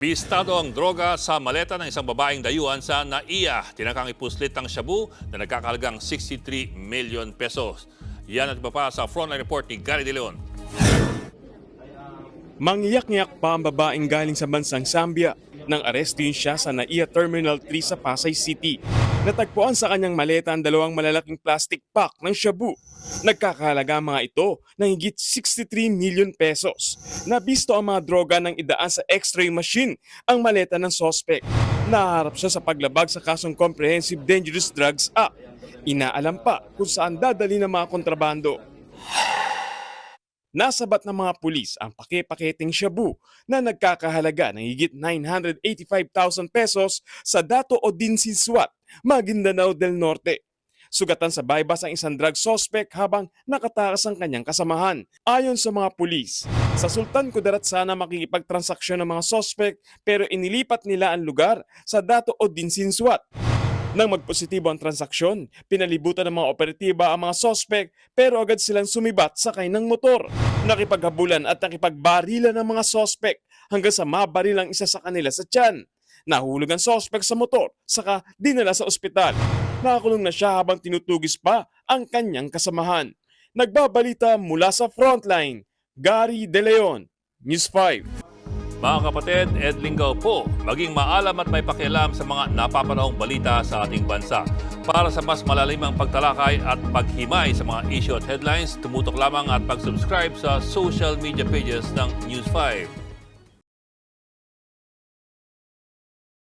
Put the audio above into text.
Bistado ang droga sa maleta ng isang babaeng dayuhan sa NAIA. Tinakang ipuslit ang shabu na nagkakahalagang 63 million pesos. Yan at iba pa sa frontline report ni Gary De Leon. Mangyak-ngyak pa ang babaeng galing sa bansang Zambia nang arestin siya sa NAIA Terminal 3 sa Pasay City. Natagpuan sa kanyang maleta ang dalawang malalaking plastic pack ng shabu. Nagkakahalaga ang mga ito ng higit 63 million pesos. Nabisto ang mga droga ng idaan sa x-ray machine ang maleta ng sospek. Naharap siya sa paglabag sa kasong Comprehensive Dangerous Drugs Act. Inaalam pa kung saan dadali ng mga kontrabando. Nasabat ng mga pulis ang pake-paketing shabu na nagkakahalaga ng higit 985,000 pesos sa Dato Odinsinswat, Maguindanao del Norte. Sugatan sa bypass ang isang drug suspect habang nakatakas ang kanyang kasamahan. Ayon sa mga pulis, sa Sultan Kudarat sana makikipagtransaksyon ng mga suspect pero inilipat nila ang lugar sa Dato Odinsinswat. Nang magpositibo ang transaksyon, pinalibutan ng mga operatiba ang mga suspect pero agad silang sumibat sakay ng motor. Nakipaghabulan at nakipagbarilan ng mga suspect hanggang sa mabaril ang isa sa kanila sa tiyan. Nahulog ang suspect sa motor, saka dinala sa ospital. Nakakulong na siya habang tinutugis pa ang kanyang kasamahan. Nagbabalita mula sa Frontline, Gary De Leon, News 5. Mga kapatid, Ed Lingaw po, maging maalam at may pakialam sa mga napapanahong balita sa ating bansa. Para sa mas malalimang pagtalakay at paghimay sa mga issue at headlines, tumutok lamang at pag-subscribe sa social media pages ng News 5.